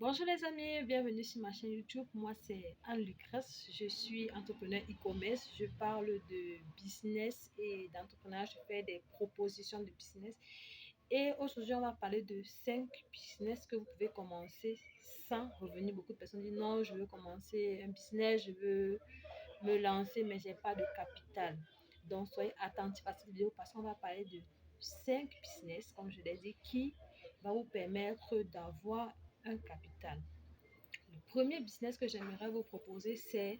Bonjour les amis, bienvenue sur ma chaîne YouTube. Moi c'est Anne Lucrèce, je suis entrepreneur e-commerce. Je parle de business et d'entrepreneuriat, je fais des propositions de business. Et aujourd'hui, on va parler de 5 business que vous pouvez commencer sans revenu. Beaucoup de personnes disent non, je veux commencer un business, je veux me lancer, mais j'ai pas de capital. Donc soyez attentifs à cette vidéo parce qu'on va parler de 5 business, comme je l'ai dit, qui va vous permettre d'avoir un capital. Le premier business que j'aimerais vous proposer, c'est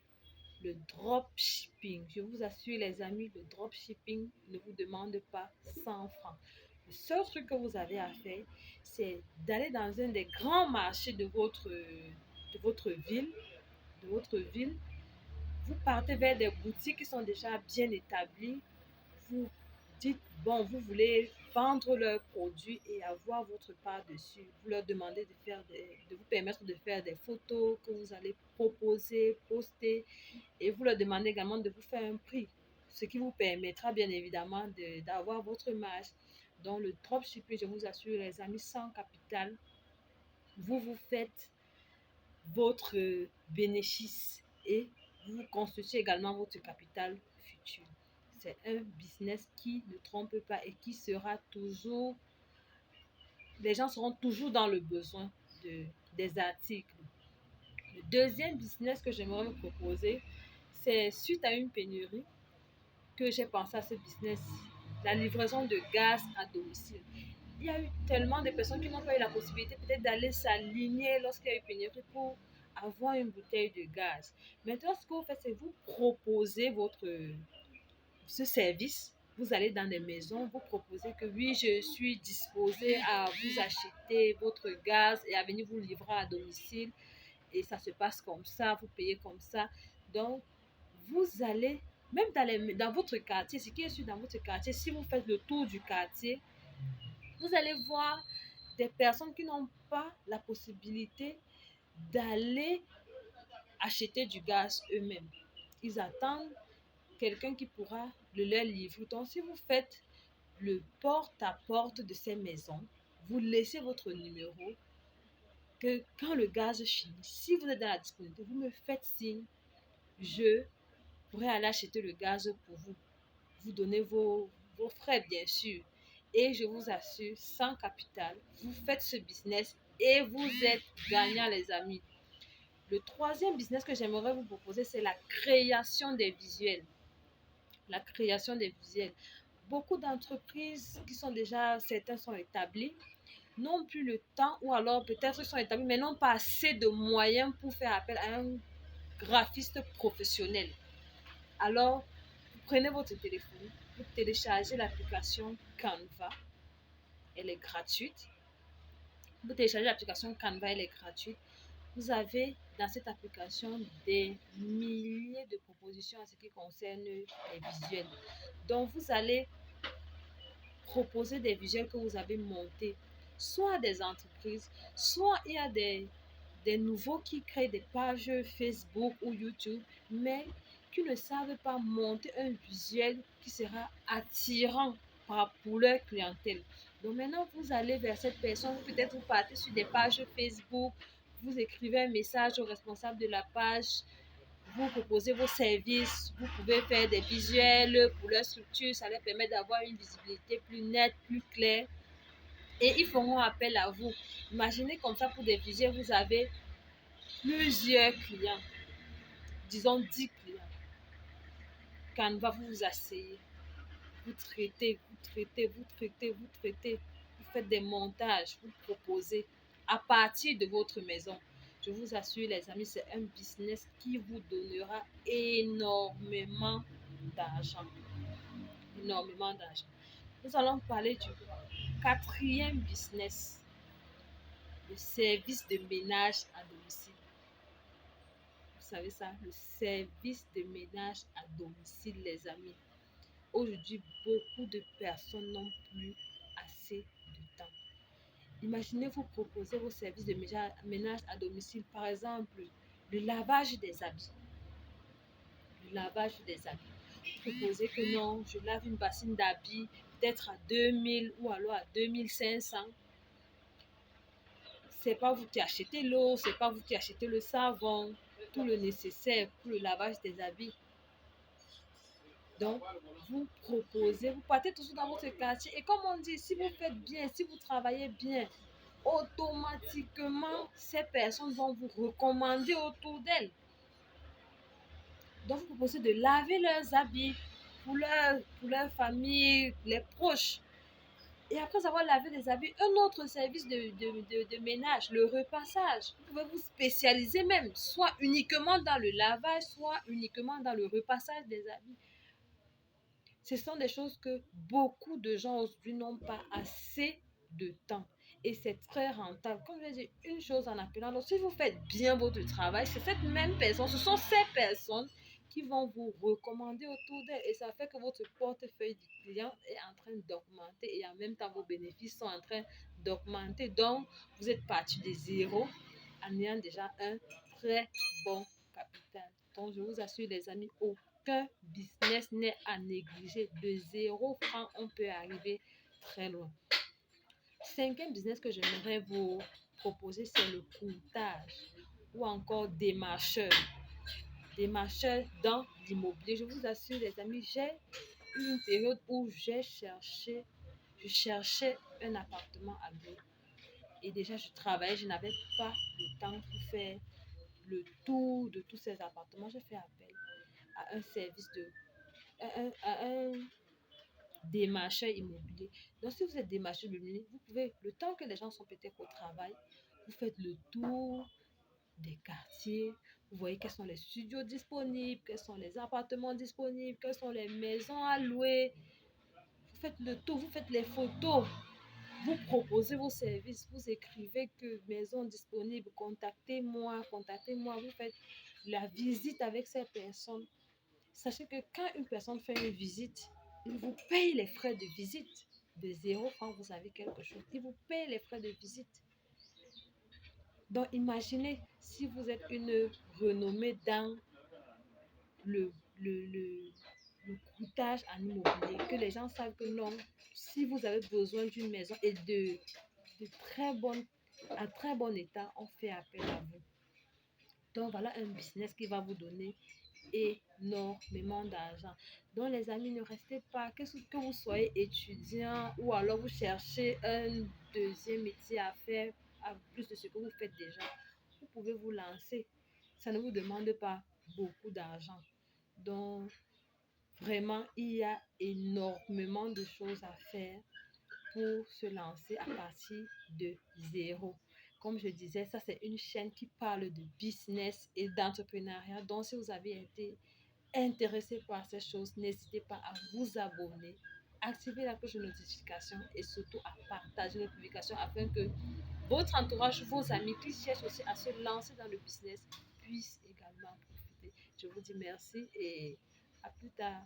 le dropshipping. Je vous assure, les amis, le dropshipping ne vous demande pas 100 francs. Le seul truc que vous avez à faire, c'est d'aller dans un des grands marchés de votre ville. Vous partez vers des boutiques qui sont déjà bien établies. Vous dites, bon, vous voulez vendre leurs produits et avoir votre part dessus. Vous leur demandez de vous permettre de faire des photos que vous allez proposer, poster, et vous leur demandez également de vous faire un prix, ce qui vous permettra bien évidemment d'avoir votre marge. Dans le dropshipping, je vous assure, les amis, sans capital, vous faites votre bénéfice et vous constituez également votre capital futur. C'est un business qui ne trompe pas et qui sera toujours, les gens seront toujours dans le besoin des articles. Le deuxième business que j'aimerais vous proposer, c'est suite à une pénurie que j'ai pensé à ce business, la livraison de gaz à domicile. Il y a eu tellement de personnes qui n'ont pas eu la possibilité peut-être d'aller s'aligner lorsqu'il y a eu pénurie pour avoir une bouteille de gaz. Maintenant, ce que vous faites, c'est vous proposer ce service. Vous allez dans des maisons, vous proposez que oui, je suis disposée à vous acheter votre gaz et à venir vous livrer à domicile. Et ça se passe comme ça, vous payez comme ça. Donc, vous allez, même dans votre quartier, ce qui est sûr dans votre quartier, si vous faites le tour du quartier, vous allez voir des personnes qui n'ont pas la possibilité d'aller acheter du gaz eux-mêmes. Ils attendent quelqu'un qui pourra le leur livrer. Donc, si vous faites le porte-à-porte de ces maisons, vous laissez votre numéro, que quand le gaz finit, si vous êtes dans la disponibilité, vous me faites signe, je pourrai aller acheter le gaz pour vous. Vous donnez vos frais, bien sûr. Et je vous assure, sans capital, vous faites ce business et vous êtes gagnant, les amis. Le troisième business que j'aimerais vous proposer, c'est la création des visuels. La création des visuels. Beaucoup d'entreprises qui sont déjà, certains sont établis, n'ont plus le temps ou alors peut-être ils sont établis, mais n'ont pas assez de moyens pour faire appel à un graphiste professionnel. Alors, vous prenez votre téléphone, vous téléchargez l'application Canva, elle est gratuite. Vous téléchargez l'application Canva, elle est gratuite. Vous avez dans cette application des milliers de propositions en ce qui concerne les visuels. Donc, vous allez proposer des visuels que vous avez montés, soit à des entreprises, soit il y a des nouveaux qui créent des pages Facebook ou YouTube, mais qui ne savent pas monter un visuel qui sera attirant pour leur clientèle. Donc maintenant, vous allez vers cette personne, peut-être vous partez sur des pages Facebook, vous écrivez un message au responsable de la page, vous proposez vos services, vous pouvez faire des visuels pour leur structure, ça leur permet d'avoir une visibilité plus nette, plus claire et ils feront appel à vous. Imaginez comme ça pour des visuels, vous avez plusieurs clients, disons 10 clients. Canva, vous vous asseyez, vous traitez, vous traitez, vous traitez, vous traitez, vous faites des montages, vous proposez à partir de votre maison. Je vous assure, les amis, c'est un business qui vous donnera énormément d'argent. Énormément d'argent. Nous allons parler du quatrième business, le service de ménage à domicile. Vous savez ça, le service de ménage à domicile, les amis. Aujourd'hui, beaucoup de personnes n'ont plus assez de temps. Imaginez vous proposer vos services de ménage à domicile, par exemple, le lavage des habits. Le lavage des habits. Proposez que non, je lave une bassine d'habits, peut-être à 2000 ou alors à 2500. c'est pas vous qui achetez l'eau, c'est pas vous qui achetez le savon, tout le nécessaire pour le lavage des habits. Donc, vous proposez, vous partez toujours dans votre quartier. Et comme on dit, si vous faites bien, si vous travaillez bien, automatiquement, ces personnes vont vous recommander autour d'elles. Donc, vous proposez de laver leurs habits pour leur famille, les proches. Et après avoir lavé des habits, un autre service de ménage, le repassage. Vous pouvez vous spécialiser même, soit uniquement dans le lavage, soit uniquement dans le repassage des habits. Ce sont des choses que beaucoup de gens aujourd'hui n'ont pas assez de temps. Et c'est très rentable. Comme je l'ai dit, une chose en appelant l'autre. Si vous faites bien votre travail, c'est cette même personne, ce sont ces personnes qui vont vous recommander autour d'elles. Et ça fait que votre portefeuille du client est en train d'augmenter et en même temps vos bénéfices sont en train d'augmenter. Donc, vous êtes parti de zéro en ayant déjà un très bon capital. Donc, je vous assure, les amis, aucun business n'est à négliger. De 0 franc, on peut arriver très loin. Cinquième business que j'aimerais vous proposer, c'est le courtage ou encore démarcheur. Démarcheur dans l'immobilier. Je vous assure, les amis, j'ai eu une période où je cherchais un appartement à louer. Et déjà, je travaillais, je n'avais pas le temps pour faire le tour de tous ces appartements. J'ai fait appel à un service à un démarcheur immobilier. Donc, si vous êtes démarcheur immobilier, vous pouvez, le temps que les gens sont peut-être au travail, vous faites le tour des quartiers, vous voyez quels sont les studios disponibles, quels sont les appartements disponibles, quelles sont les maisons à louer. Vous faites le tour, vous faites les photos, vous proposez vos services, vous écrivez que maison disponible, contactez-moi, vous faites la visite avec ces personnes. Sachez que quand une personne fait une visite, il vous paye les frais de visite. De 0 franc, vous avez quelque chose. Il vous paye les frais de visite. Donc, imaginez si vous êtes une renommée dans le, le, le, le courtage en immobilier, que les gens savent que non, si vous avez besoin d'une maison et à très bon état, on fait appel à vous. Donc, voilà un business qui va vous donner énormément d'argent. Donc, les amis, ne restez pas, que vous soyez étudiant ou alors vous cherchez un deuxième métier à faire, à plus de ce que vous faites déjà, vous pouvez vous lancer. Ça ne vous demande pas beaucoup d'argent. Donc, vraiment, il y a énormément de choses à faire pour se lancer à partir de zéro. Comme je disais, ça c'est une chaîne qui parle de business et d'entrepreneuriat. Donc, si vous avez été intéressé par ces choses, n'hésitez pas à vous abonner, activer la cloche de notification et surtout à partager nos publications afin que votre entourage, vos amis qui cherchent aussi à se lancer dans le business puissent également profiter. Je vous dis merci et à plus tard.